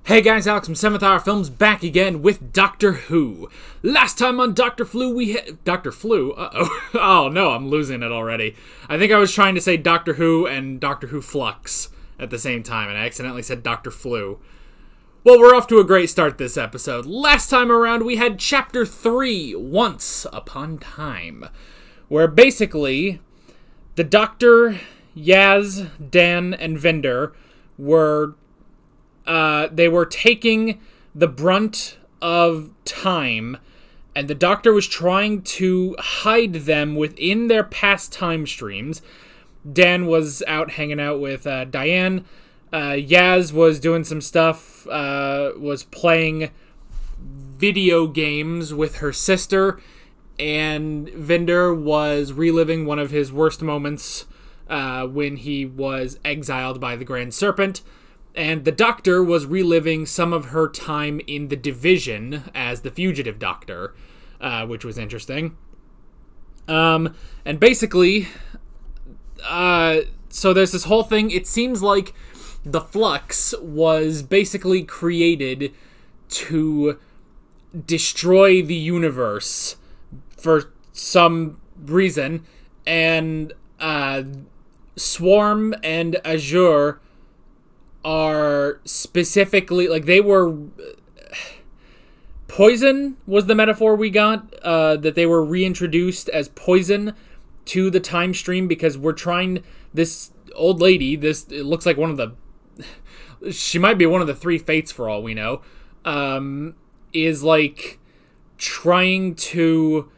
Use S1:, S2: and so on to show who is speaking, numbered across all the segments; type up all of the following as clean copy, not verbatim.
S1: Hey guys, Alex from 7th Hour Films back again with Doctor Who. Last time on Doctor Flu we had... Doctor Flu? Uh-oh. Oh no, I'm losing it already. I think I was trying to say Doctor Who and Doctor Who Flux at the same time, and I accidentally said Doctor Flu. Well, we're off to a great start this episode. Last time around we had Chapter 3, Once Upon Time, where basically the Doctor, Yaz, Dan, and Vinder were... they were taking the brunt of time, and the Doctor was trying to hide them within their past time streams. Dan was out hanging out with Diane. Yaz was doing some stuff, was playing video games with her sister, and Vinder was reliving one of his worst moments when he was exiled by the Grand Serpent. And the Doctor was reliving some of her time in the Division as the fugitive Doctor, which was interesting. And basically, so there's this whole thing. It seems like the Flux was basically created to destroy the universe for some reason. And Swarm and Azure are specifically, like, they were... Poison was the metaphor we got, that they were reintroduced as poison to the time stream because we're trying... This old lady, it looks like one of the... She might be one of the three fates for all we know, is, like, trying to...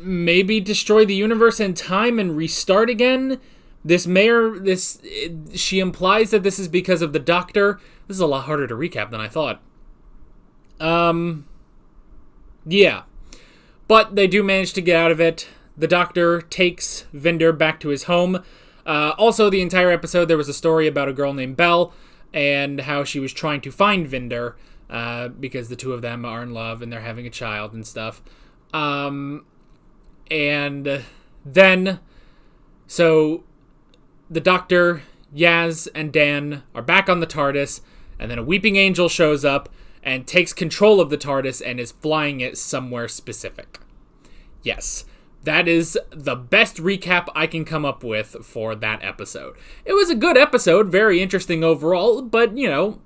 S1: maybe destroy the universe and time and restart again. She implies that this is because of the Doctor. This is a lot harder to recap than I thought. Yeah. But they do manage to get out of it. The Doctor takes Vinder back to his home. Also, the entire episode, there was a story about a girl named Belle and how she was trying to find Vinder, because the two of them are in love and they're having a child and stuff. And then, so... The Doctor, Yaz, and Dan are back on the Tardis, and then a weeping angel shows up and takes control of the Tardis and is flying it somewhere specific. Yes, that is the best recap I can come up with for that episode. It was a good episode, very interesting overall, but, you know,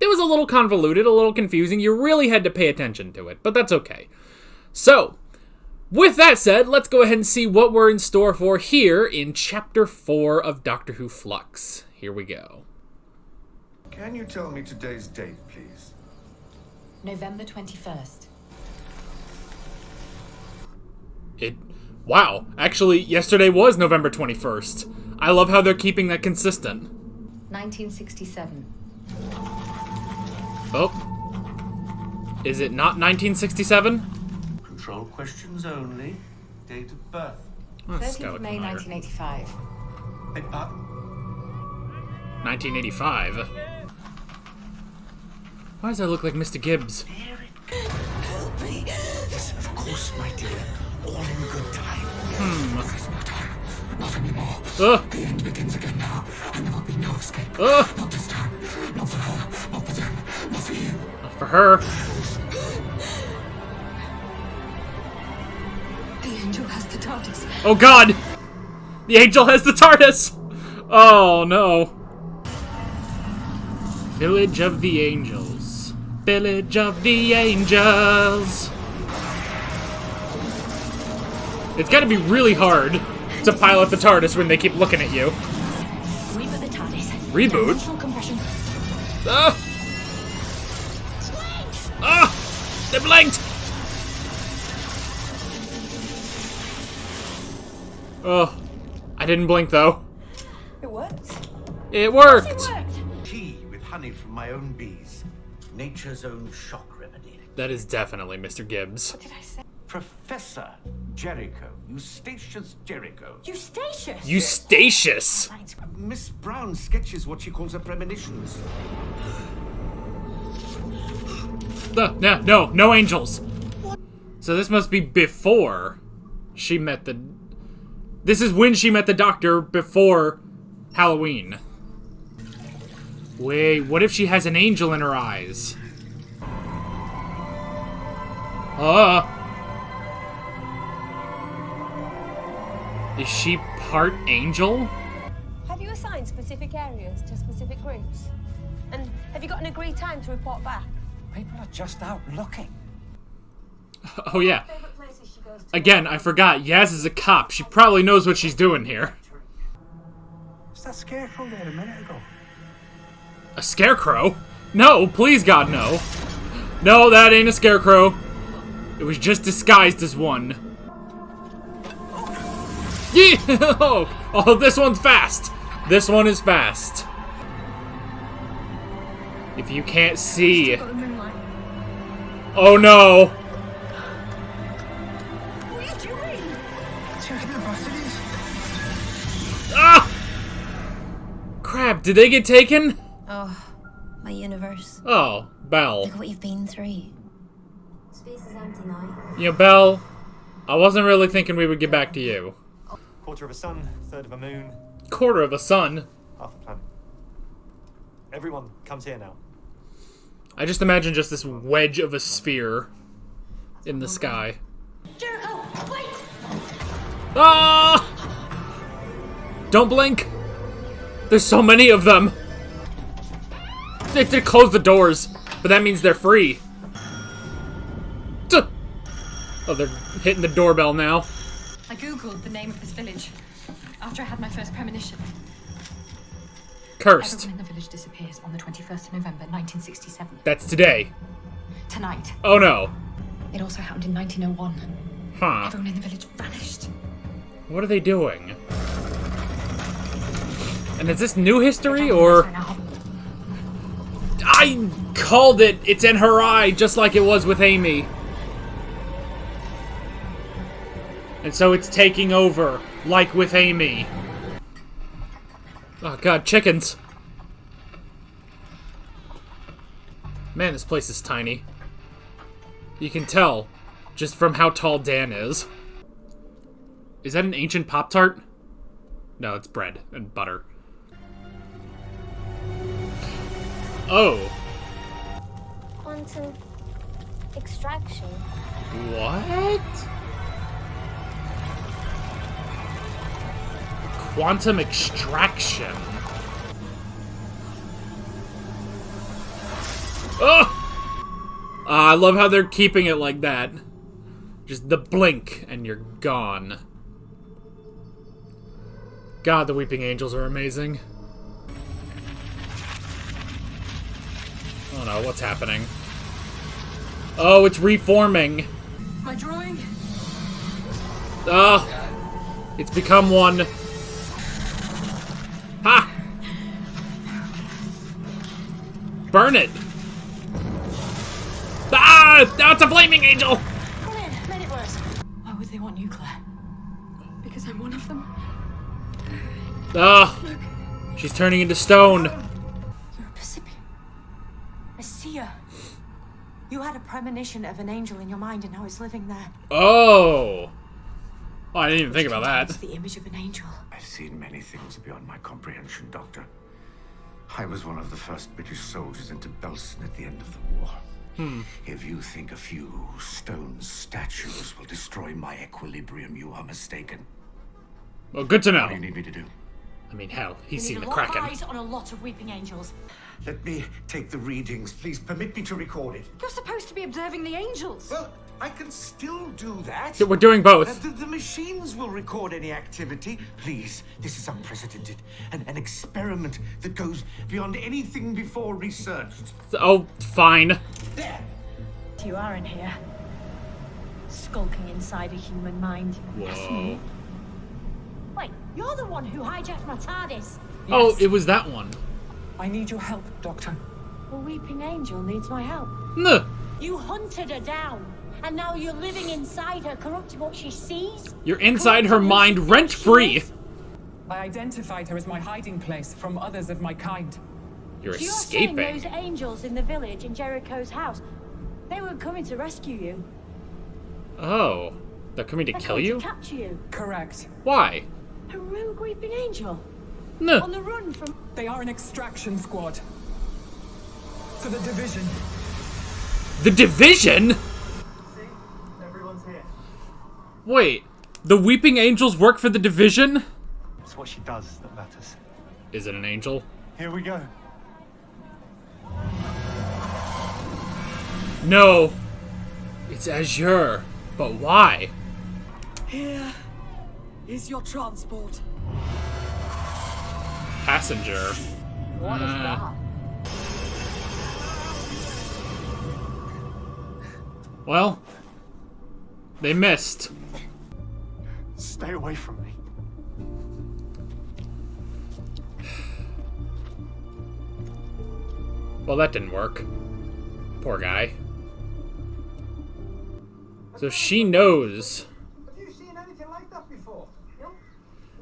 S1: it was a little convoluted, a little confusing. You really had to pay attention to it, but that's okay. So... With that said, let's go ahead and see what we're in store for here in Chapter 4 of Doctor Who Flux. Here we go.
S2: Can you tell me today's date, please?
S3: November 21st.
S1: Wow, actually, yesterday was November 21st. I love how they're keeping that consistent.
S3: 1967.
S1: Oh. Is it not 1967?
S2: Control questions only. Date of birth.
S3: 30th of May 1985.
S1: 1985? Why does that look like Mr. Gibbs?
S2: Help me. Yes, of course, my dear. All in good time. There's no time. Not anymore. The end begins again now, and there will be no escape. Not this time. Not for her. Not for them. Not for you.
S1: Not for her.
S3: The TARDIS.
S1: Oh god! The angel has the TARDIS! Oh no. Village of the Angels. Village of the Angels. It's gotta be really hard to pilot the TARDIS when they keep looking at you.
S3: Reboot the TARDIS.
S1: Reboot?
S3: Compression.
S1: Ah! Ah! They blinked! Oh, I didn't blink though.
S3: It worked.
S1: It worked!
S2: Tea with honey from my own bees. Nature's own shock remedy.
S1: That is definitely Mr. Gibbs.
S3: What did I say?
S2: Professor Jericho. Eustachius Jericho.
S3: Eustachius.
S1: Eustachius!
S2: Miss Brown sketches what she calls her premonitions.
S1: No angels. So this must be before she met the... This is when she met the Doctor before Halloween. Wait, what if she has an angel in her eyes? Is she part angel?
S4: Have you assigned specific areas to specific groups? And have you got an agreed time to report back?
S2: People are just out looking.
S1: Oh yeah.
S4: Favorite places she goes to?
S1: Again, I forgot. Yaz is a cop. She probably knows what she's doing here.
S2: Was that scarecrow there a minute ago?
S1: A scarecrow? No, please God, no. No, that ain't a scarecrow. It was just disguised as one. Yeah! Oh, this one's fast. This one is fast. If you can't see... Oh no!
S4: What are you doing?
S2: Checking the buses.
S1: Ah! Crap, did they get taken?
S5: Oh, my universe.
S1: Oh, Belle.
S5: Look at what you've been through. Space is empty now.
S1: You know, Belle, I wasn't really thinking we would get back to you.
S6: Quarter of a sun, third of a moon,
S1: Quarter of a sun.
S6: half a planet. Everyone comes here now.
S1: I just imagine just this wedge of a sphere in the sky.
S3: Jericho, wait!
S1: Ah! Don't blink! There's so many of them! They close the doors, but that means they're free. Tuh. Oh, they're hitting the doorbell now.
S3: I googled the name of this village after I had my first premonition.
S1: Cursed.
S3: Everyone in the village disappears on the 21st of November, 1967.
S1: That's today.
S3: Tonight.
S1: Oh no.
S3: It also happened in 1901.
S1: Huh.
S3: Everyone in the village vanished.
S1: What are they doing? And is this new history, or... I called it! It's in her eye, just like it was with Amy. And so it's taking over, like with Amy. Oh god, chickens. Man, this place is tiny. You can tell, just from how tall Dan is. Is that an ancient Pop-Tart? No, it's bread and butter. Oh.
S4: Quantum extraction.
S1: What? Quantum extraction. Oh! I love how they're keeping it like that. Just the blink and you're gone. God, the Weeping Angels are amazing. Oh no, what's happening? Oh, it's reforming.
S3: My drawing?
S1: It's become one. Ha! Burn it! Ah! Now it's a flaming angel!
S3: Brilliant, made it worse. Why would they want nuclear? Because I'm one of them.
S1: She's turning into stone.
S7: You're a Percipian. A seer. You had a premonition of an angel in your mind and now it's living there.
S1: Oh! Oh, I didn't even think about
S7: It's
S1: that.
S7: the image of an angel.
S2: I've seen many things beyond my comprehension, Doctor. I was one of the first British soldiers into Belsen at the end of the war. If you think a few stone statues will destroy my equilibrium, you are mistaken.
S1: Well, good to
S2: What do
S1: know.
S2: you need me to do?
S1: I mean, hell, he's
S7: We
S1: seen
S7: need
S1: the
S7: a lot of
S1: Kraken.
S7: eyes on a lot of weeping angels.
S2: Let me take the readings. Please permit me to record it.
S7: You're supposed to be observing the angels.
S2: Well, I can still do that.
S1: We're doing both.
S2: The machines will record any activity. Please, this is unprecedented. An experiment that goes beyond anything before researched.
S1: Oh, fine.
S2: There!
S7: You are in here. Skulking inside a human mind.
S1: Whoa.
S7: Wait, you're the one who hijacked my Tardis.
S1: Oh, it was that one.
S8: I need your help, Doctor.
S7: The weeping angel needs my help.
S1: Nuh.
S7: You hunted her down, and now you're living inside her, corrupting what she sees.
S1: You're inside her mind rent-free.
S8: I identified her as my hiding place from others of my kind.
S1: You're
S7: You're saying
S1: escaping.
S7: those angels in the village in Jericho's house, they weren't coming to rescue you.
S1: Oh. They're coming to
S7: They're
S1: kill
S7: coming
S1: you?
S7: to capture you.
S8: Correct.
S1: Why?
S7: A rogue weeping angel.
S1: Nuh.
S7: On the run from...
S8: They are an extraction squad. for the division.
S1: The Division?
S6: See? Everyone's here.
S1: Wait, the Weeping Angels work for the Division?
S6: It's what she does that matters.
S1: Is it an angel?
S6: Here we go.
S1: No. It's Azure. But why?
S9: Here is your transport.
S1: Passenger.
S7: What is that?
S1: Well, they missed.
S6: Stay away from me.
S1: Well, that didn't work. Poor guy. So she knows.
S2: Have you seen anything like that before?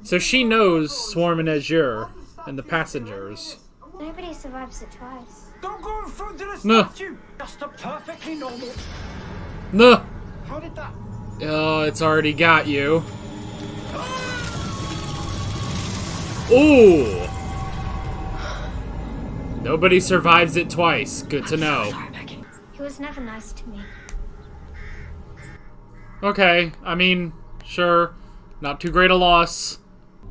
S1: So she knows Swarm and Azure and the passengers.
S5: Nobody survives it twice.
S2: Don't go in front of the
S1: No.
S2: statue! That's the perfectly normal.
S1: No.
S2: How did that?
S1: Oh, it's already got you. Ooh. Nobody survives it twice. Good to know.
S5: He was never nice to me.
S1: Okay, I mean, sure. Not too great a loss.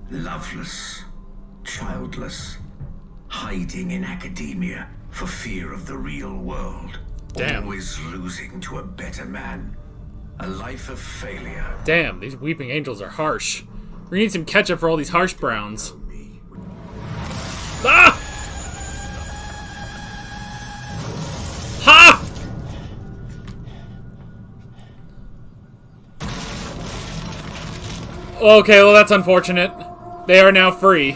S10: Loveless, childless, hiding in academia for fear of the real world.
S1: Damn.
S10: Always losing to a better man. A life of failure.
S1: Damn, these Weeping Angels are harsh. We need some ketchup for all these harsh browns. Ah! Ha! Okay, well that's unfortunate. They are now free.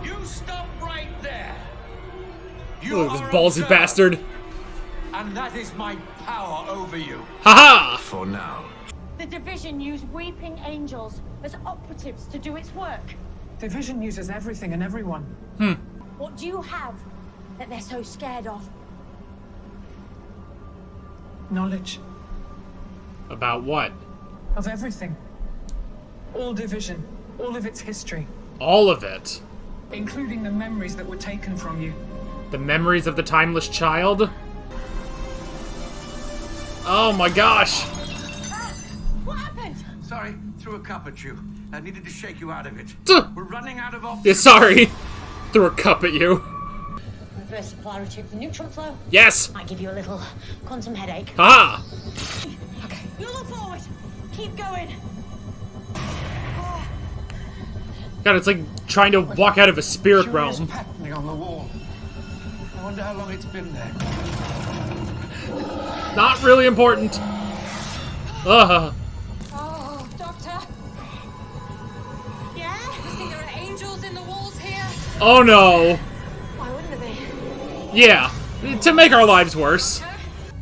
S2: You stop right there.
S1: Look at this ballsy bastard.
S2: And that is my power over you.
S1: Haha!
S10: For now.
S7: The division used weeping angels as operatives to do its work.
S8: Division uses everything and everyone.
S7: What do you have that they're so scared of?
S8: Knowledge
S1: About what?
S8: of everything. All division, all of its history,
S1: All of it.
S8: including the memories that were taken from you.
S1: The memories of the timeless child? Oh my gosh!
S7: What happened?
S2: Sorry, threw a cup at you. I needed to shake you out of it.
S1: Duh.
S2: We're running out of options.
S1: Yeah, sorry. Threw a cup at you.
S7: Reverse the polarity of the neutron flow.
S1: Yes!
S7: Might give you a little quantum headache.
S1: Haha!
S7: Okay. You look forward. Keep going.
S1: God, it's like trying to walk out of a spirit
S2: Curious
S1: realm.
S2: patterning on the wall. I wonder how long it's been there.
S1: Not really important.
S3: Oh, Doctor. Yeah? You think there are angels in the walls here?
S1: Oh no.
S7: Why wouldn't there be?
S1: Yeah, to make our lives worse.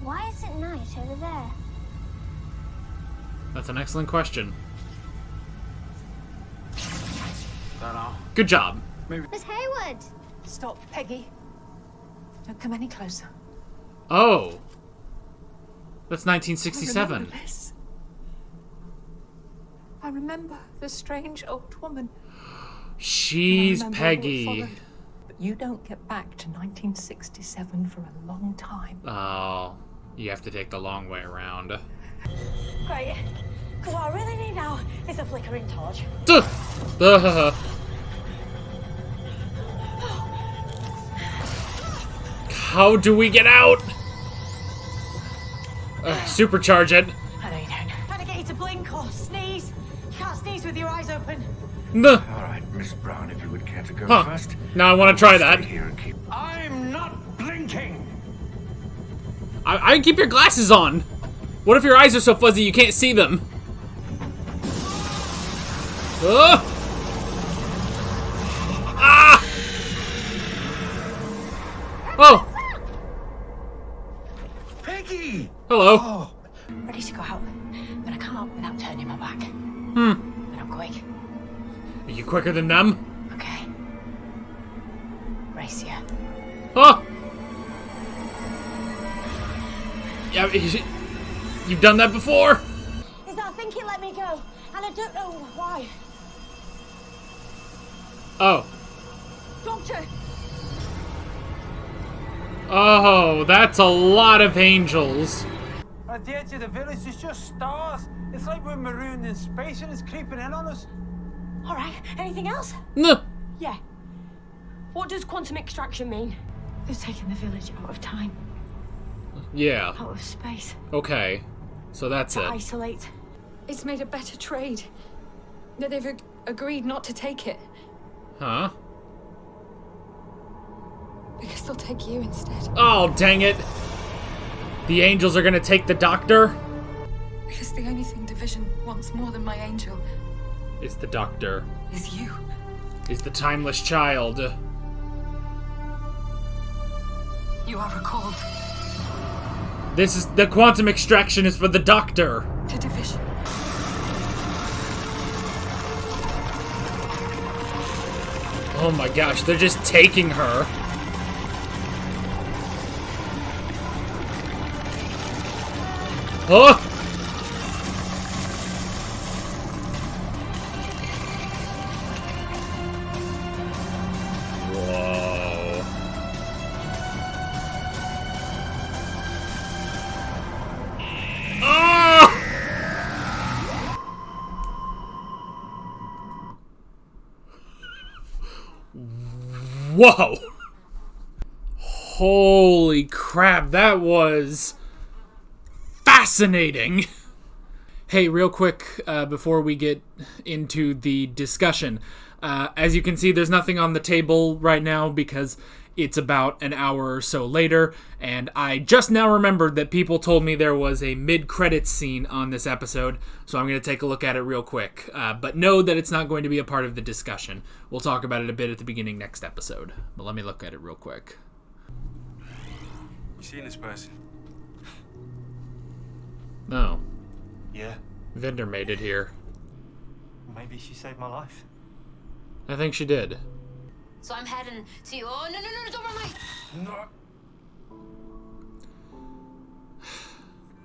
S5: Why is it night over there?
S1: That's an excellent question.
S2: That all?
S1: Good job.
S5: Miss Hayward!
S7: Stop, Peggy. Don't come any closer.
S1: Oh. That's 1967.
S7: This. I remember the strange old woman.
S1: She's
S7: I remember what
S1: Peggy.
S7: followed. But you don't get back to 1967 for a long time.
S1: Oh, you have to take the long way around.
S7: Great. Because what I really need now is a flickering torch.
S1: Duh. Duh. How do we get out? Supercharge it.
S7: I know you don't. Trying to get you to blink or sneeze. You can't sneeze with your eyes open.
S1: Nuh.
S10: All right, Miss Brown, if you would care to go
S1: Huh.
S10: first.
S1: Now I want to try that.
S10: Stay here and keep.
S2: I'm not blinking.
S1: I keep your glasses on. What if your eyes are so fuzzy you can't see them? Ah! Oh.
S2: Peggy!
S1: Hello.
S2: Oh,
S7: Ready to go out. But I can't without turning my back.
S1: Hmm.
S7: But I'm quick.
S1: Are you quicker than them?
S7: Okay. Race you.
S1: Oh. Yeah, you've done that before.
S7: Is that thing it let me go? And I don't know why.
S1: Oh.
S7: Doctor!
S1: Oh, that's a lot of angels.
S11: At the edge of the village, there's just stars. It's like we're marooned in space and it's creeping in on us.
S7: All right, anything else?
S1: No.
S4: Yeah. What does quantum extraction mean?
S7: They're taking the village out of time,
S1: Yeah.
S7: out of space,
S1: Okay. So that's
S7: to
S1: it.
S7: isolate.
S3: It's made a better trade. No, they've agreed not to take it.
S1: Huh?
S3: Because they'll take you instead.
S1: Oh, dang it. The angels are gonna take the Doctor?
S3: Because the only thing Division wants more than my angel
S1: Is the Doctor.
S3: is you.
S1: Is the timeless child.
S3: You are recalled
S1: This is the quantum extraction is for the Doctor.
S3: to Division.
S1: Oh my gosh, they're just taking her. Oh! Whoa. Oh! Whoa! Holy crap, that was fascinating! Hey, real quick, before we get into the discussion, as you can see, there's nothing on the table right now because it's about an hour or so later, and I just now remembered that people told me there was a mid-credits scene on this episode, so I'm going to take a look at it real quick. But know that it's not going to be a part of the discussion. We'll talk about it a bit at the beginning next episode. But let me look at it real quick.
S6: You seen this person?
S1: No.
S6: Yeah.
S1: Vendor made it here.
S6: Maybe she saved my life.
S1: I think she did.
S5: So I'm heading to you. Oh, no, don't run away.
S6: No.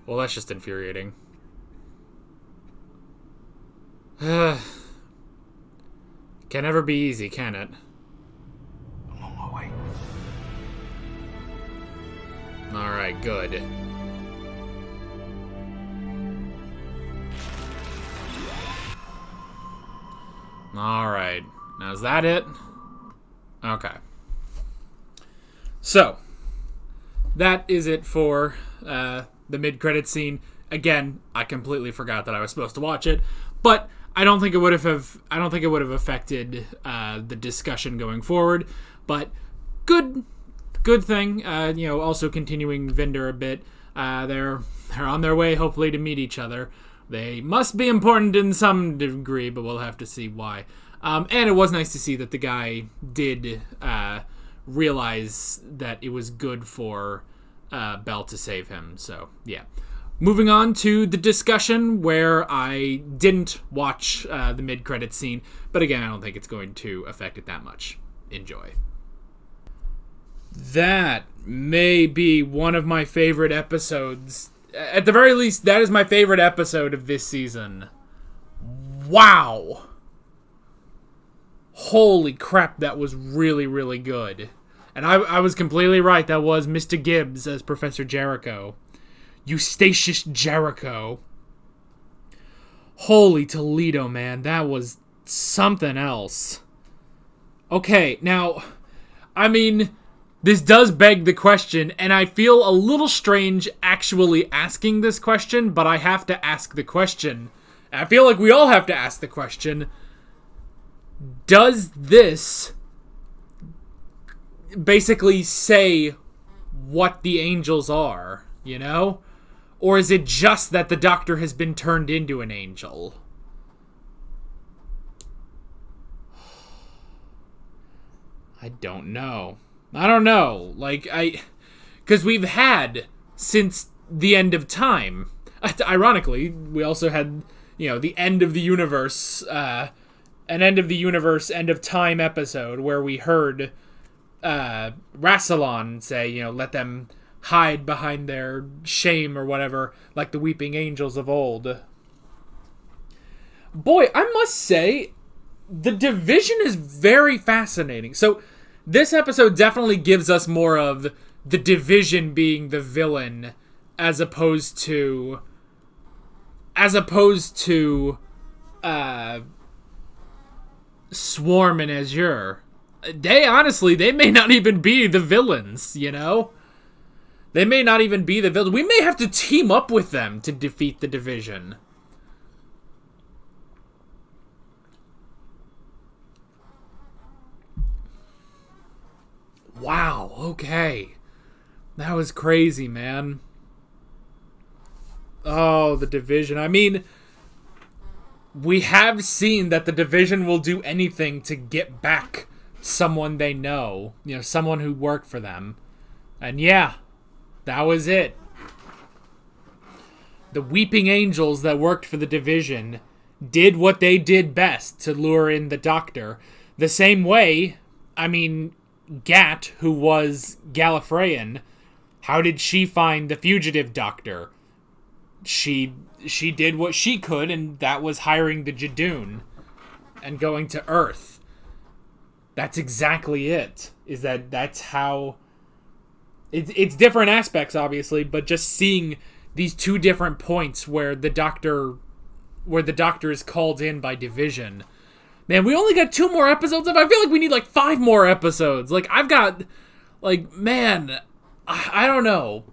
S1: Well, that's just infuriating. Can never be easy, can it?
S10: I'm on my way.
S1: Alright, good. Alright. Now, is that it? Okay. So, that is it for the mid-credits scene. Again, I completely forgot that I was supposed to watch it, but I don't think it would have affected the discussion going forward. But good thing. Also continuing Vinder a bit. They're on their way, hopefully, to meet each other. They must be important in some degree, but we'll have to see why. And it was nice to see that the guy did realize that it was good for Belle to save him. So, yeah. Moving on to the discussion where I didn't watch the mid-credits scene. But again, I don't think it's going to affect it that much. Enjoy. That may be one of my favorite episodes. At the very least, that is my favorite episode of this season. Wow. Holy crap, that was really, really good. And I was completely right. That was Mr. Gibbs as Professor Jericho. Eustachius Jericho. Holy Toledo, man. That was something else. Okay, now, I mean, this does beg the question, and I feel a little strange actually asking this question, but I have to ask the question. I feel like we all have to ask the question. Does this basically say what the angels are, you know? Or is it just that the Doctor has been turned into an angel? I don't know. Because we've had since the end of time. Ironically, we also had, the end of the universe, an end of the universe, end of time episode where we heard Rassilon say, let them hide behind their shame or whatever, like the weeping angels of old. Boy, I must say, the division is very fascinating. So, this episode definitely gives us more of the Division being the villain as opposed to Swarm and Azure. They may not even be the villains, you know? They may not even be the villains. We may have to team up with them to defeat the Division. Wow, okay. That was crazy, man. Oh, the Division. I mean, we have seen that the Division will do anything to get back someone they know. You know, someone who worked for them. And yeah, that was it. The Weeping Angels that worked for the Division did what they did best to lure in the Doctor. The same way, I mean, Gat, who was Gallifreyan, how did she find the fugitive Doctor? She did what she could, and that was hiring the Jadoon and going to Earth. That's exactly it. That's how... It's different aspects, obviously, but just seeing these two different points where the Doctor is called in by Division. Man, we only got 2 more episodes of. I feel like we need like 5 more episodes. Like, I've got, like, man, I don't know.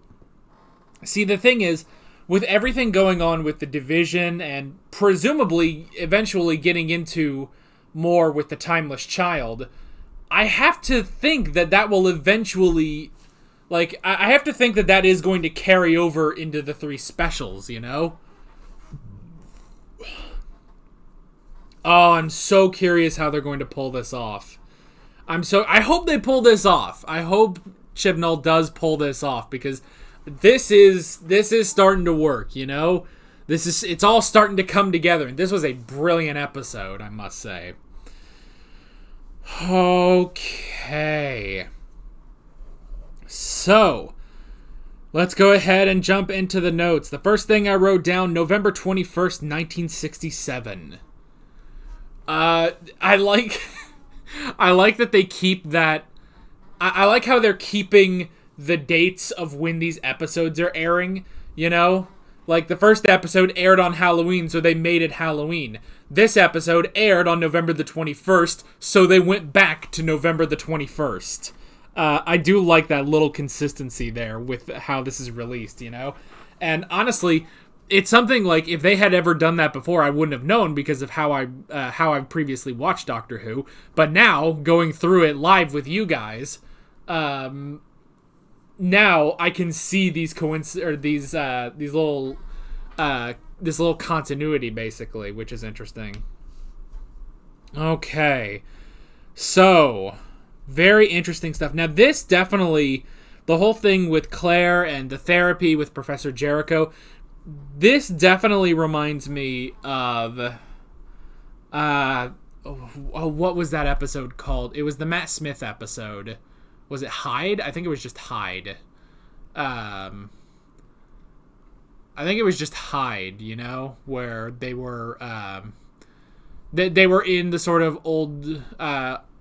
S1: See, the thing is, with everything going on with the Division and presumably eventually getting into more with the Timeless Child, I have to think that will eventually, like, I have to think that is going to carry over into the 3 specials, you know? Oh, I'm so curious how they're going to pull this off. I hope they pull this off. I hope Chibnall does pull this off, because this is starting to work, you know? It's all starting to come together, and this was a brilliant episode, I must say. Okay. So, let's go ahead and jump into the notes. The first thing I wrote down, November 21st, 1967. I like that they keep that. I like how they're keeping the dates of when these episodes are airing, you know? Like, the first episode aired on Halloween, so they made it Halloween. This episode aired on November the 21st, so they went back to November the 21st. I do like that little consistency there with how this is released, you know? And honestly, it's something like, if they had ever done that before, I wouldn't have known because of how I've previously watched Doctor Who. But now, going through it live with you guys, now I can see these this little continuity, basically, which is interesting. Okay, so very interesting stuff. Now, this definitely, the whole thing with Claire and the therapy with Professor Jericho, this definitely reminds me of what was that episode called? It was the Matt Smith episode. Was it Hyde? I think it was just Hyde. I think it was just Hyde, you know, where they were they were in the sort of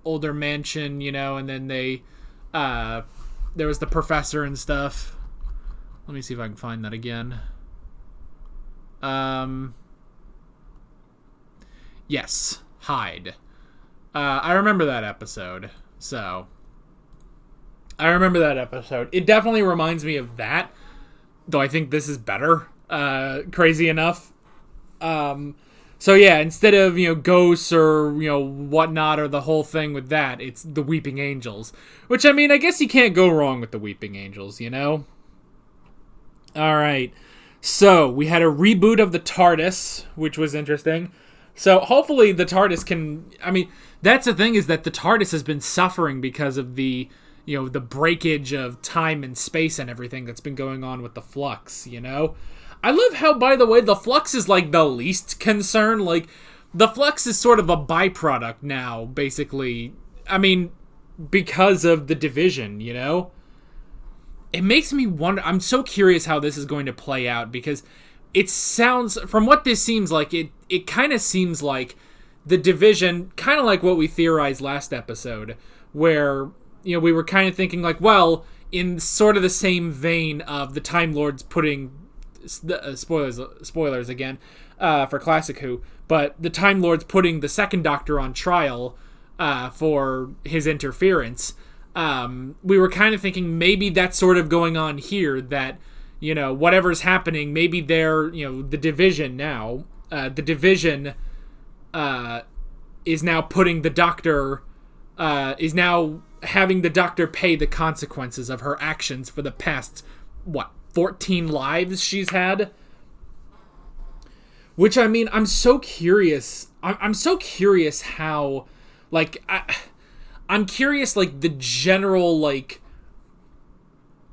S1: older mansion, you know, and then there was the professor and stuff. Let me see if I can find that again. Yes, Hyde. I remember that episode. So, I remember that episode. It definitely reminds me of that, though I think this is better. Crazy enough. So yeah, instead of, you know, ghosts or, you know, whatnot, or the whole thing with that, it's the Weeping Angels. Which, I mean, I guess you can't go wrong with the Weeping Angels, you know? Alright. So, we had a reboot of the Tardis, which was interesting. So, hopefully the Tardis can... I mean, that's the thing, is that the Tardis has been suffering because of the, you know, the breakage of time and space and everything that's been going on with the Flux, you know? I love how, by the way, the Flux is, like, the least concern. Like, the Flux is sort of a byproduct now, basically. I mean, because of the Division, you know? It makes me wonder... I'm so curious how this is going to play out, because it sounds... From what this seems like, it kind of seems like the Division, kind of like what we theorized last episode, where, you know, we were kind of thinking, like, well, in sort of the same vein of the Time Lords putting spoilers again for Classic Who, but the Time Lords putting the second Doctor on trial for his interference. We were kind of thinking maybe that's sort of going on here, that, you know, whatever's happening, maybe they're, you know, the Division now, is now putting the Doctor, is now having the Doctor pay the consequences of her actions for the past, 14 lives she's had? Which, I mean, I'm so curious. I'm so curious how, like, I'm curious, like, the general, like,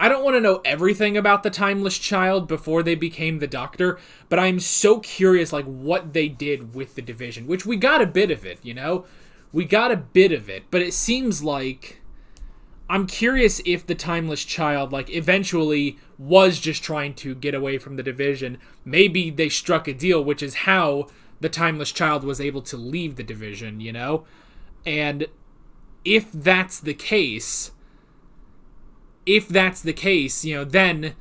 S1: I don't want to know everything about the Timeless Child before they became the Doctor, but I'm so curious, like, what they did with the Division, which we got a bit of it, you know? We got a bit of it, but it seems like, I'm curious if the Timeless Child, like, eventually was just trying to get away from the Division. Maybe they struck a deal, which is how the Timeless Child was able to leave the Division, you know? And if that's the case, you know, then,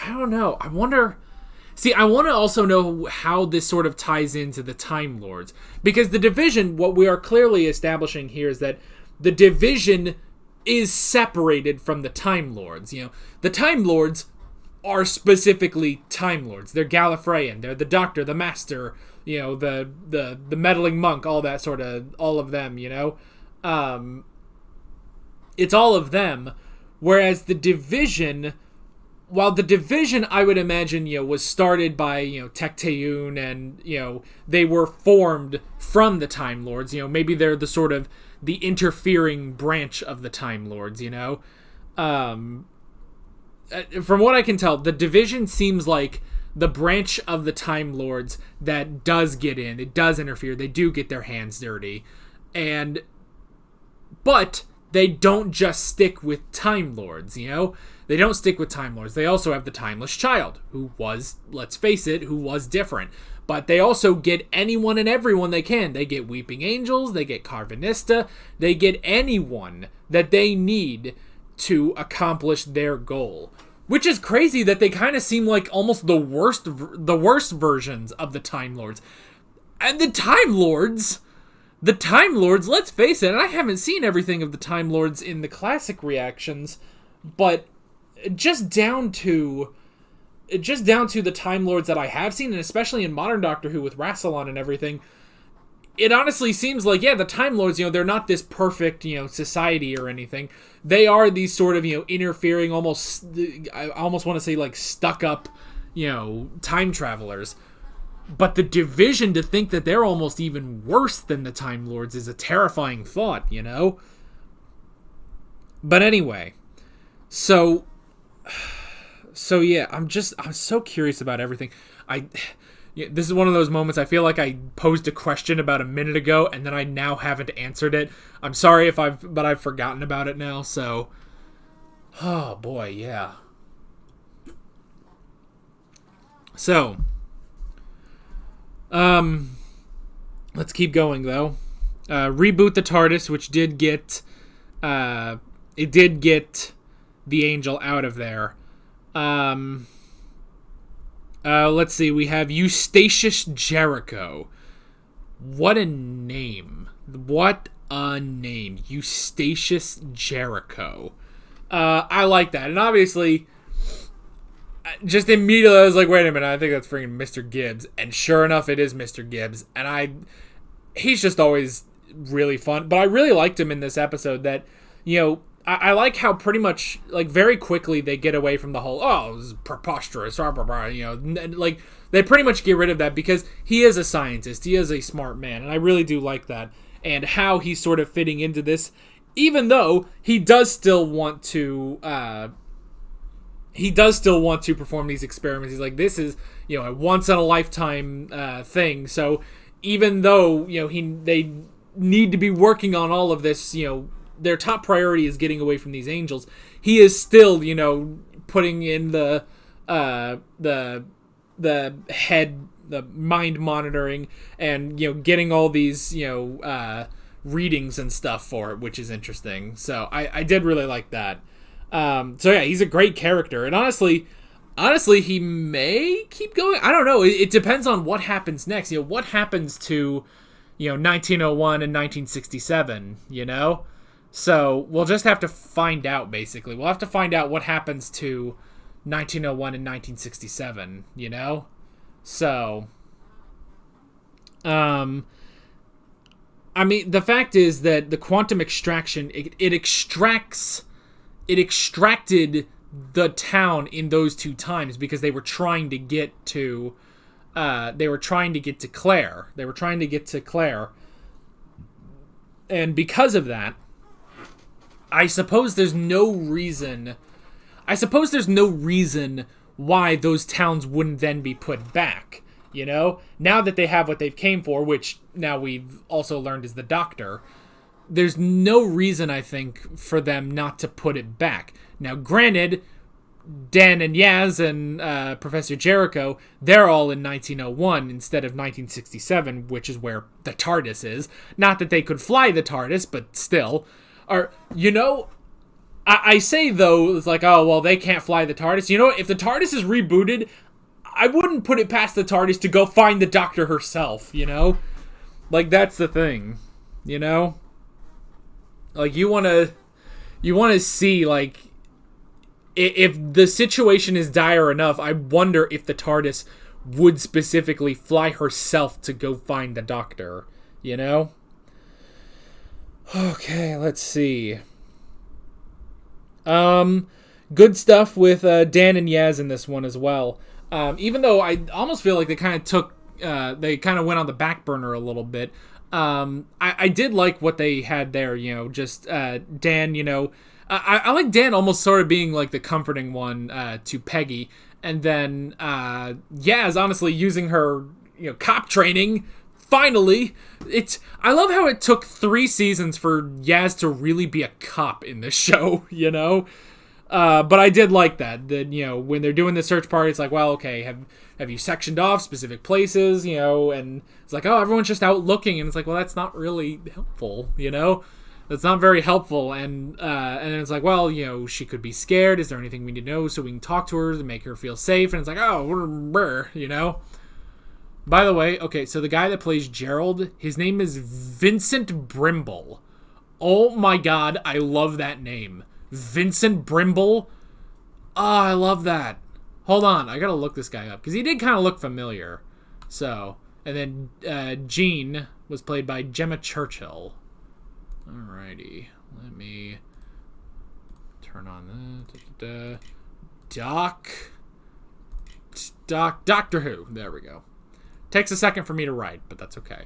S1: I don't know. I want to also know how this sort of ties into the Time Lords. Because the Division, what we are clearly establishing here is that the Division is separated from the Time Lords. You know, the Time Lords are specifically Time Lords. They're Gallifreyan. They're the Doctor, the Master, you know, the meddling monk, all that sort of, all of them, you know? It's all of them, whereas the Division, while the Division, I would imagine, you know, was started by, you know, Tecteun, and, you know, they were formed from the Time Lords, you know, maybe they're the sort of the interfering branch of the Time Lords, you know? From what I can tell, the Division seems like the branch of the Time Lords that does get in, it does interfere, they do get their hands dirty, but they don't just stick with Time Lords, you know? They don't stick with Time Lords. They also have the Timeless Child, who was, let's face it, who was different. But they also get anyone and everyone they can. They get Weeping Angels, they get Carvanista, they get anyone that they need to accomplish their goal. Which is crazy that they kind of seem like almost the worst versions of the Time Lords. And the Time Lords, let's face it, and I haven't seen everything of the Time Lords in the classic reactions, but just down to the Time Lords that I have seen, and especially in modern Doctor Who with Rassilon and everything, it honestly seems like, yeah, the Time Lords, you know, they're not this perfect, you know, society or anything. They are these sort of, you know, interfering, almost, I almost want to say, like, stuck-up, you know, time travelers. But the Division, to think that they're almost even worse than the Time Lords is a terrifying thought, you know? But anyway, so yeah, I'm so curious about everything. This is one of those moments I feel like I posed a question about a minute ago and then I now haven't answered it. I'm sorry but I've forgotten about it now, so, oh boy, yeah. So, let's keep going though. Reboot the TARDIS, which did get the Angel out of there. Let's see, we have Eustachius Jericho. What a name. Eustachius Jericho. I like that. And obviously, just immediately I was like, wait a minute, I think that's freaking Mr. Gibbs. And sure enough, it is Mr. Gibbs. And he's just always really fun. But I really liked him in this episode that, you know, I like how pretty much, like, very quickly they get away from the whole, oh, this is preposterous, you know, like, they pretty much get rid of that because he is a scientist, he is a smart man, and I really do like that, and how he's sort of fitting into this, even though he does still want to perform these experiments. He's like, this is, you know, a once-in-a-lifetime thing, so even though, you know, they need to be working on all of this, you know, their top priority is getting away from these angels, he is still, you know, putting in the mind monitoring and, you know, getting all these, you know, readings and stuff for it, which is interesting. So I did really like that. So yeah, he's a great character, and honestly, he may keep going. I don't know. It depends on what happens next. What happens to, 1901 and 1967. So we'll just have to find out. Basically, we'll have to find out what happens to 1901 and 1967. So, I mean, the fact is that the quantum extraction it extracted the town in those two times because they were trying to get to Claire. They were trying to get to Claire. And because of that, I suppose there's no reason why those towns wouldn't then be put back. Now that they have what they've came for, which now we've also learned is the Doctor, there's no reason, I think, for them not to put it back. Now, granted, Dan and Yaz and Professor Jericho, they're all in 1901 instead of 1967, which is where the TARDIS is. Not that they could fly the TARDIS, but still. I say, though, it's like, oh, well, they can't fly the TARDIS. If the TARDIS is rebooted, I wouldn't put it past the TARDIS to go find the Doctor herself, Like, that's the thing, Like, you want to see, like, if the situation is dire enough, I wonder if the TARDIS would specifically fly herself to go find the Doctor, Okay, let's see. Good stuff with Dan and Yaz in this one as well. Even though I almost feel like they kind of went on the back burner a little bit. I did like what they had there, just Dan, I like Dan almost sort of being like the comforting one to Peggy, and then Yaz honestly using her cop training. Finally, I love how it took 3 seasons for Yaz to really be a cop in this show, But I did like that when they're doing the search party, it's like, well, okay, have you sectioned off specific places, and it's like, oh, everyone's just out looking, and it's like, well, that's not really helpful, That's not very helpful, and then it's like, well, she could be scared. Is there anything we need to know so we can talk to her to make her feel safe? And it's like, oh, By the way, okay, so the guy that plays Gerald, his name is Vincent Brimble. Oh my god, I love that name. Vincent Brimble? Oh, I love that. Hold on, I gotta look this guy up, because he did kind of look familiar. So, and then Jean was played by Gemma Churchill. Alrighty, let me turn on the Doctor Who. There we go. Takes a second for me to write, but that's okay.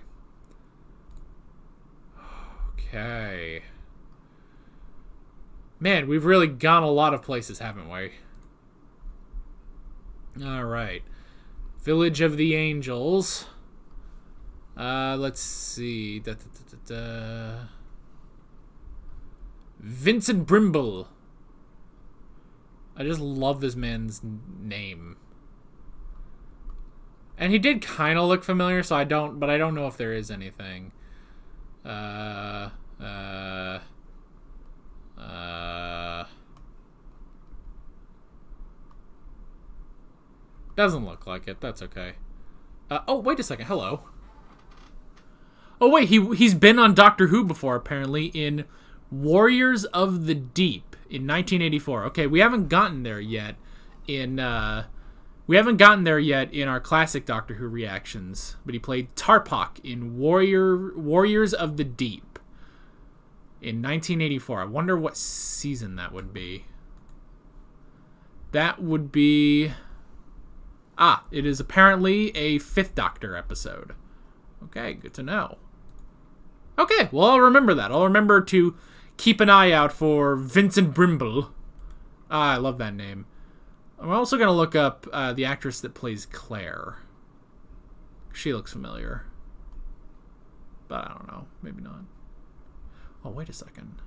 S1: Okay. Man, we've really gone a lot of places, haven't we? Alright. Village of the Angels. Let's see. Vincent Brimble. I just love this man's name. And he did kind of look familiar, so I don't know if there is anything. Doesn't look like it. That's okay. Oh, wait a second. Hello. Oh, wait. He's been on Doctor Who before, apparently, in Warriors of the Deep in 1984. Okay, we haven't gotten there yet in our classic Doctor Who reactions, but he played Tarpak in Warriors of the Deep in 1984. I wonder what season that would be. That would be... it is apparently a 5th Doctor episode. Okay, good to know. Okay, well, I'll remember that. I'll remember to keep an eye out for Vincent Brimble. I love that name. I'm also going to look up the actress that plays Claire. She looks familiar. But I don't know. Maybe not. Oh, wait a second.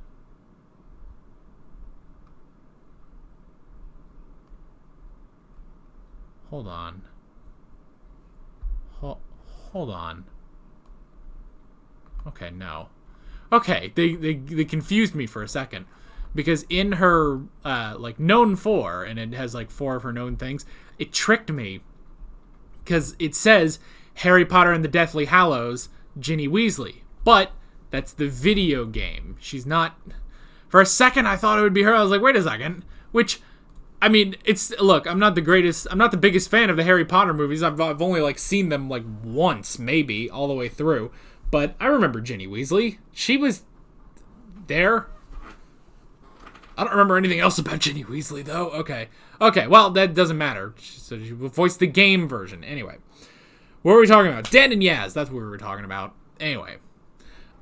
S1: Hold on. Hold on. Okay, no. Okay, they confused me for a second. Because in her, like, known for, and it has, like, 4 of her known things, it tricked me. Because it says, Harry Potter and the Deathly Hallows, Ginny Weasley. But that's the video game. She's not... For a second, I thought it would be her. I was like, wait a second. Which, I mean, look, I'm not the biggest fan of the Harry Potter movies. I've only, like, seen them, like, once, maybe, all the way through. But I remember Ginny Weasley. She was there. I don't remember anything else about Ginny Weasley, though. Okay, well, that doesn't matter. So she voiced the game version. Anyway, what were we talking about? Dan and Yaz, that's what we were talking about. Anyway.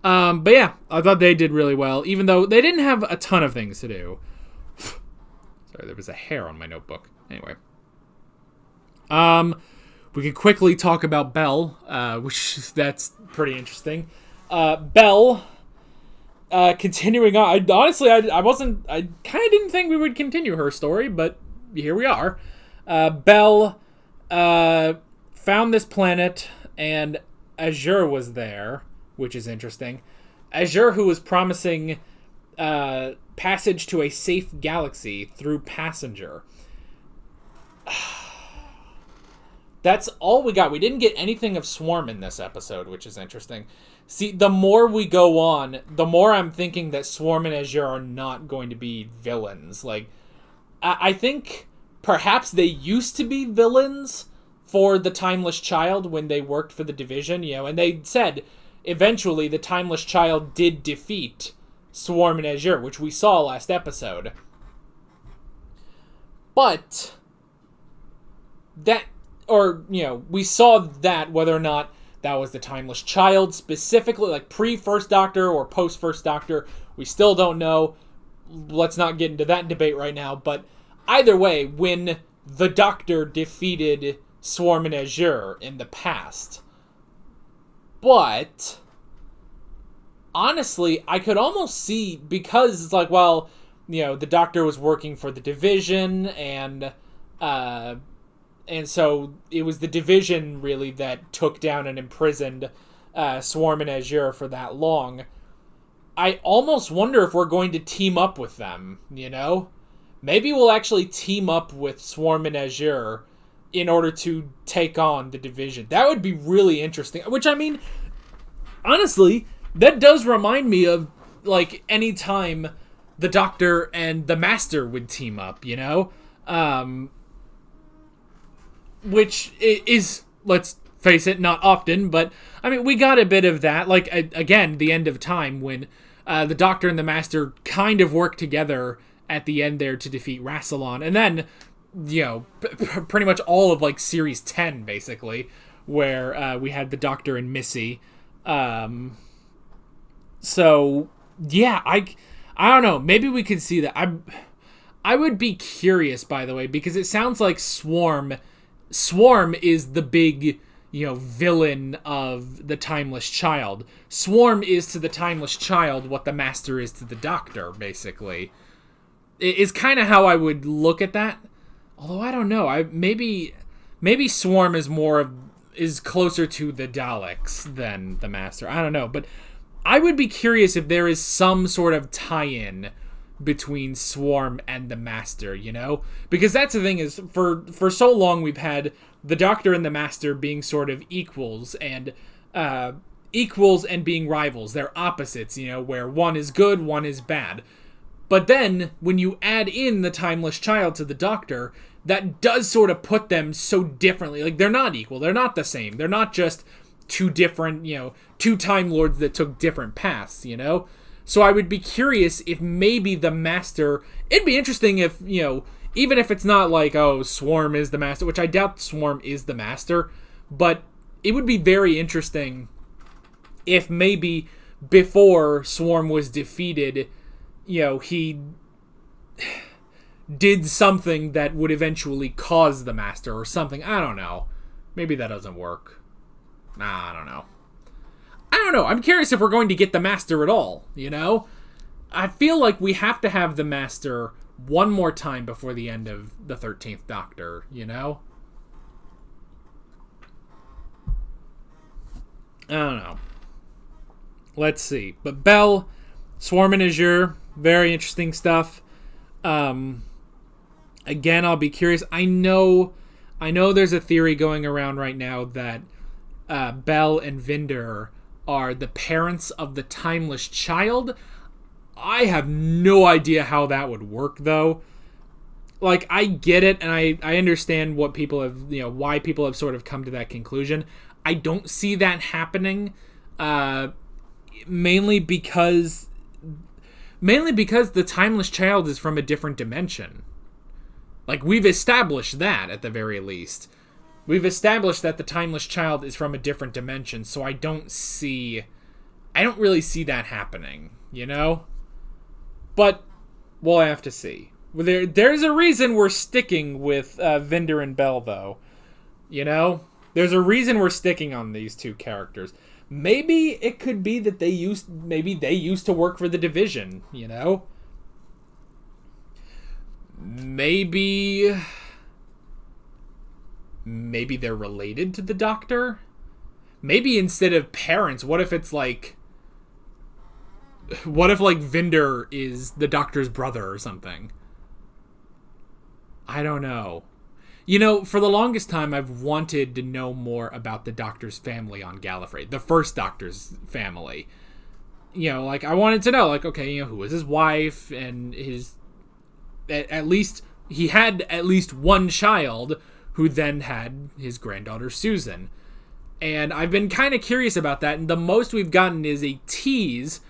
S1: But yeah, I thought they did really well, even though they didn't have a ton of things to do. Sorry, there was a hair on my notebook. Anyway. We can quickly talk about Belle, that's pretty interesting. Belle... continuing on, I kind of didn't think we would continue her story, but here we are. Belle found this planet, and Azure was there, which is interesting. Azure, who was promising passage to a safe galaxy through Passenger. That's all we got. We didn't get anything of Swarm in this episode, which is interesting. See, the more we go on, the more I'm thinking that Swarm and Azure are not going to be villains. Like, I think perhaps they used to be villains for the Timeless Child when they worked for the Division, you know, and they said eventually the Timeless Child did defeat Swarm and Azure, which we saw last episode. But that... Or, you know, we saw that, whether or not that was the Timeless Child specifically, like pre-First Doctor or post-First Doctor, we still don't know. Let's not get into that debate right now, but either way, when the Doctor defeated Swarm and Azure in the past. But, honestly, I could almost see, because it's like, well, you know, the Doctor was working for the Division, and so it was the Division, really, that took down and imprisoned Swarm and Azure for that long. I almost wonder if we're going to team up with them, you know? Maybe we'll actually team up with Swarm and Azure in order to take on the Division. That would be really interesting. Which, I mean, honestly, that does remind me of, like, any time the Doctor and the Master would team up, you know? Which is, let's face it, not often, but, I mean, we got a bit of that. Like, again, the end of time, when the Doctor and the Master kind of worked together at the end there to defeat Rassilon. And then, you know, pretty much all of, like, Series 10, basically, where we had the Doctor and Missy. So, yeah, I don't know. Maybe we could see that. I would be curious, by the way, because it sounds like Swarm is the big, you know, villain of the Timeless Child. Swarm is to the Timeless Child what the Master is to the Doctor, basically. It is kind of how I would look at that. Although I don't know. Maybe Swarm is closer to the Daleks than the Master. I don't know, but I would be curious if there is some sort of tie-in between Swarm and the Master, you know? Because that's the thing, is for so long we've had the Doctor and the Master being sort of equals and being rivals. They're opposites, you know, where one is good, one is bad. But then, when you add in the Timeless Child to the Doctor, that does sort of put them so differently. Like, they're not equal, they're not the same. They're not just two different, you know, two Time Lords that took different paths, you know? So I would be curious if maybe the Master... It'd be interesting if, you know, even if it's not like, oh, Swarm is the Master, which I doubt Swarm is the Master, but it would be very interesting if maybe before Swarm was defeated, you know, he did something that would eventually cause the Master or something. I don't know. Maybe that doesn't work. Nah, I don't know. I'm curious if we're going to get the Master at all, you know? I feel like we have to have the Master one more time before the end of the 13th Doctor, you know? I don't know. let's see. But Bell, Swarm and Azure, very interesting stuff. Again, I'll be curious. I know there's a theory going around right now that Bell and Vinder are the parents of the timeless child. I have no idea how that would work, though. Like, I get it, and I understand what people have, why people have sort of come to that conclusion. I don't see that happening, mainly because the timeless child is from a different dimension. Like, we've established that, at the very least. We've established that the timeless child is from a different dimension, so I don't really see that happening, But we'll have to see. There's a reason we're sticking with Vinder and Bell, though. There's a reason we're sticking on these two characters. Maybe it could be that they used to work for the Division, Maybe they're related to the Doctor? Maybe instead of parents, what if Vinder is the Doctor's brother or something? I don't know. For the longest time, I've wanted to know more about the Doctor's family on Gallifrey. The first Doctor's family. I wanted to know, who was his wife, and his... At least, he had at least one child, who then had his granddaughter Susan. And I've been kind of curious about that, and the most we've gotten is a tease,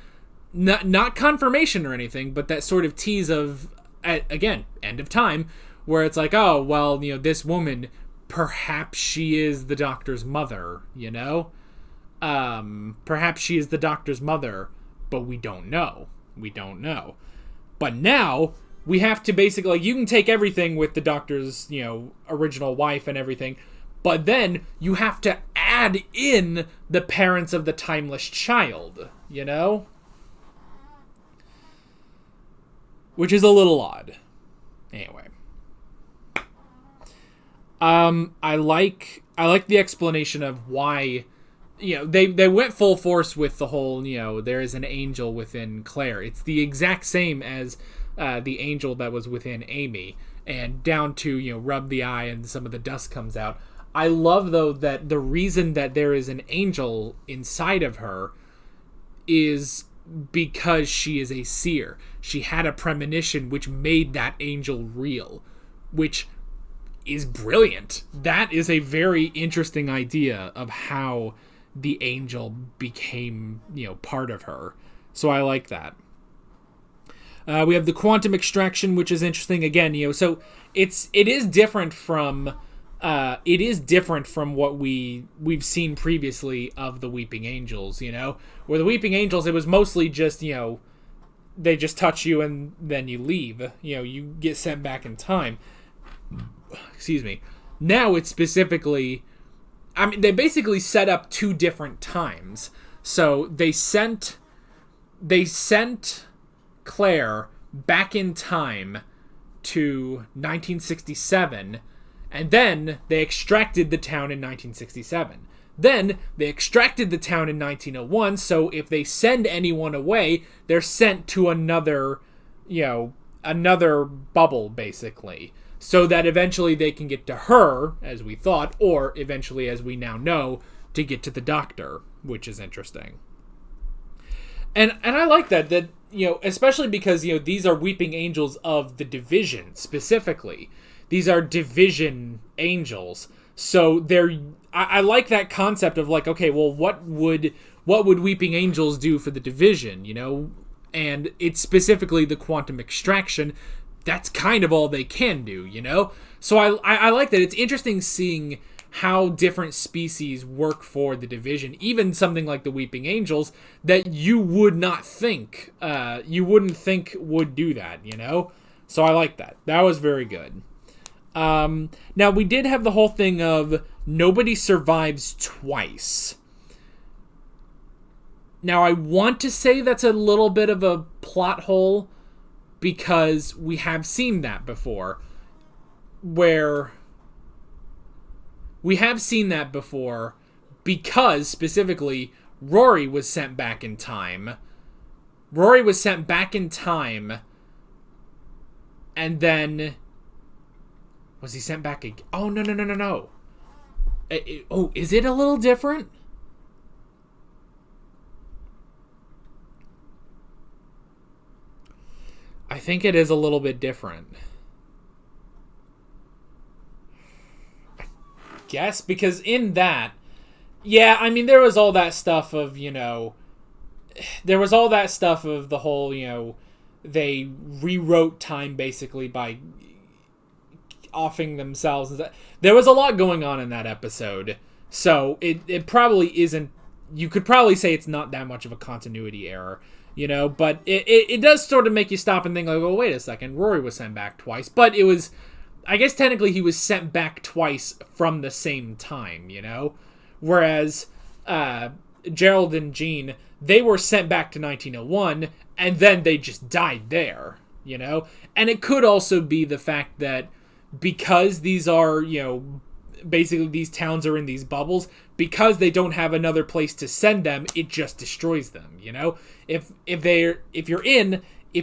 S1: not confirmation or anything, but that sort of tease of, again, end of time, where it's like, oh, well, this woman, perhaps she is the Doctor's mother, Perhaps she is the Doctor's mother, but we don't know. But now... we have to basically, you can take everything with the Doctor's, original wife and everything, but then you have to add in the parents of the timeless child, Which is a little odd. Anyway. I like the explanation of why, they went full force with the whole, there is an angel within Claire. It's the exact same as the angel that was within Amy, and down to, rub the eye and some of the dust comes out. I love, though, that the reason that there is an angel inside of her is because she is a seer. She had a premonition which made that angel real, which is brilliant. That is a very interesting idea of how the angel became, part of her. So I like that. We have the quantum extraction, which is interesting. Again, so it is different from what we've seen previously of the Weeping Angels. Where the Weeping Angels, it was mostly just they just touch you and then you leave. You get sent back in time. Excuse me. Now it's specifically, they basically set up two different times. So they sent Claire back in time to 1967, and then they extracted the town in 1967. Then they extracted the town in 1901, so if they send anyone away, they're sent to another bubble, basically, so that eventually they can get to her, as we thought, or eventually, as we now know, to get to the Doctor, which is interesting. And I like that, especially because, these are Weeping Angels of the Division, specifically. These are Division angels. So I like that concept of okay, well, what would Weeping Angels do for the Division, And it's specifically the quantum extraction. That's kind of all they can do, So I like that. It's interesting seeing how different species work for the Division, even something like the Weeping Angels that you would not think, would do that, So I like that. That was very good. Now, we did have the whole thing of nobody survives twice. Now, I want to say that's a little bit of a plot hole because we have seen that before, because specifically Rory was sent back in time. Rory was sent back in time, and then... Was he sent back again? Oh, no. Oh, is it a little different? I think it is a little bit different. I guess, because in that... Yeah, I mean, there was all that stuff of, there was all that stuff of the whole, they rewrote time basically by offing themselves. There was a lot going on in that episode. So it probably isn't, you could probably say it's not that much of a continuity error, but it does sort of make you stop and think like, oh, wait a second, Rory was sent back twice. But it was, I guess technically he was sent back twice from the same time, Whereas Gerald and Jean, they were sent back to 1901, and then they just died there, And it could also be the fact that because these are, basically these towns are in these bubbles, because they don't have another place to send them, it just destroys them, If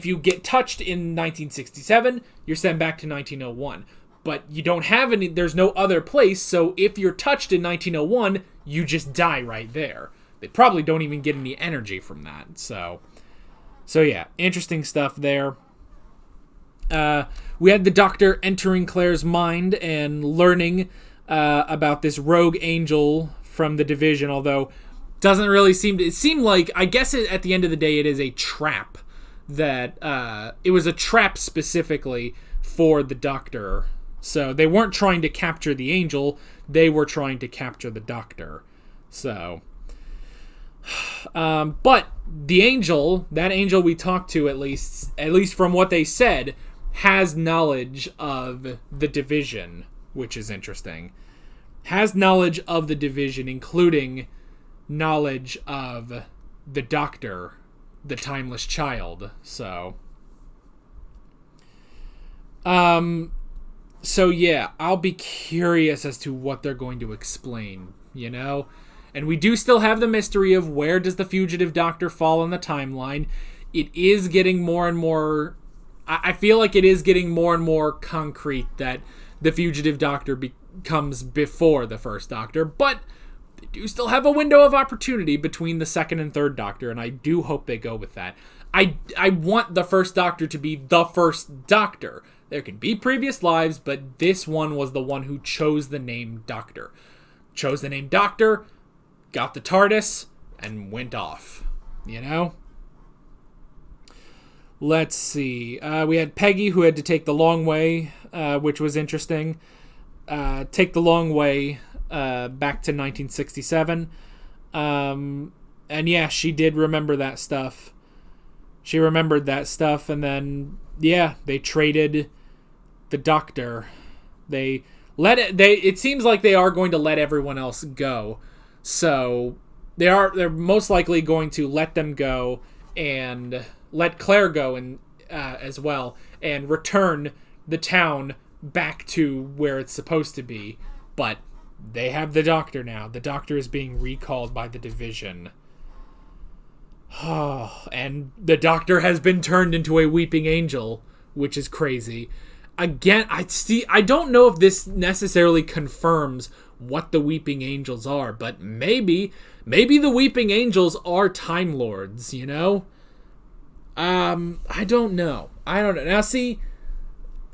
S1: you get touched in 1967, you're sent back to 1901. But you don't have any, there's no other place, so if you're touched in 1901, you just die right there. They probably don't even get any energy from that. So yeah, interesting stuff there. We had the Doctor entering Claire's mind and learning about this rogue angel from the Division, although doesn't really seem to, it seemed like, I guess at the end of the day, it is a trap that, it was a trap specifically for the Doctor. So they weren't trying to capture the angel, they were trying to capture the Doctor. So, but the angel, that angel we talked to at least from what they said, has knowledge of the Division, which is interesting. Has knowledge of the Division, including knowledge of the Doctor, the Timeless Child. So yeah, I'll be curious as to what they're going to explain, And we do still have the mystery of where does the fugitive Doctor fall on the timeline. It is getting more and more... I feel like it is getting more and more concrete that the fugitive Doctor comes before the first Doctor, but they do still have a window of opportunity between the second and third Doctor, and I do hope they go with that. I want the first Doctor to be the first Doctor. There can be previous lives, but this one was the one who chose the name Doctor. Chose the name Doctor, got the TARDIS, and went off. Let's see. We had Peggy, who had to take the long way, which was interesting. Take the long way back to 1967. And yeah, she did remember that stuff. She remembered that stuff, and then, yeah, they traded the Doctor. They let it. It seems like they are going to let everyone else go. So they're most likely going to let them go and let Claire go and as well, and return the town back to where it's supposed to be. But they have the Doctor now. The Doctor is being recalled by the Division. And the Doctor has been turned into a weeping angel, which is crazy. Again, I don't know if this necessarily confirms what the weeping angels are, but maybe the weeping angels are Time Lords, I don't know. Now see,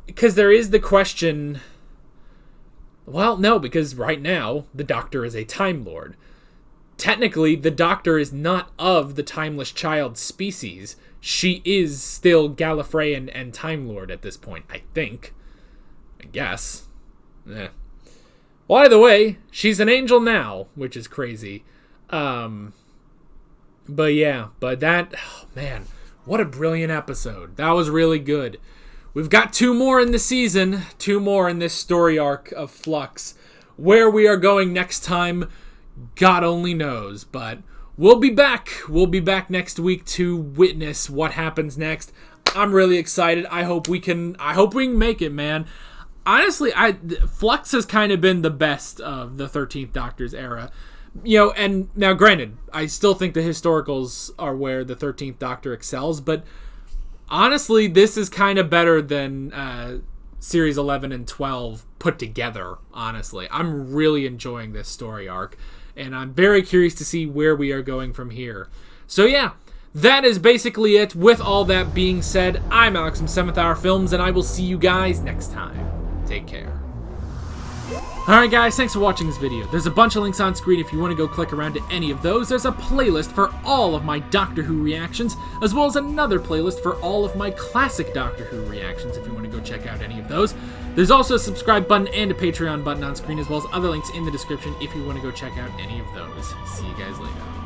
S1: because there is the question, well, no, because right now the Doctor is a Time Lord. Technically, the Doctor is not of the Timeless Child species. She is still Gallifreyan and Time Lord at this point, I think. I guess. Well, either way, she's an angel now, which is crazy. But that, oh man, what a brilliant episode. That was really good. We've got 2 more in the season, 2 more in this story arc of Flux. Where we are going next time, God only knows, but we'll be back. We'll be back next week to witness what happens next. I'm really excited. I hope we can make it, man. Honestly, Flux has kind of been the best of the 13th Doctor's era. You know, and now granted, I still think the historicals are where the 13th Doctor excels, but honestly, this is kind of better than Series 11 and 12 put together, honestly. I'm really enjoying this story arc, and I'm very curious to see where we are going from here. So yeah, that is basically it. With all that being said, I'm Alex from 7th Hour Films, and I will see you guys next time. Take care. Alright guys, thanks for watching this video. There's a bunch of links on screen if you want to go click around to any of those. There's a playlist for all of my Doctor Who reactions, as well as another playlist for all of my classic Doctor Who reactions if you want to go check out any of those. There's also a subscribe button and a Patreon button on screen, as well as other links in the description if you want to go check out any of those. See you guys later.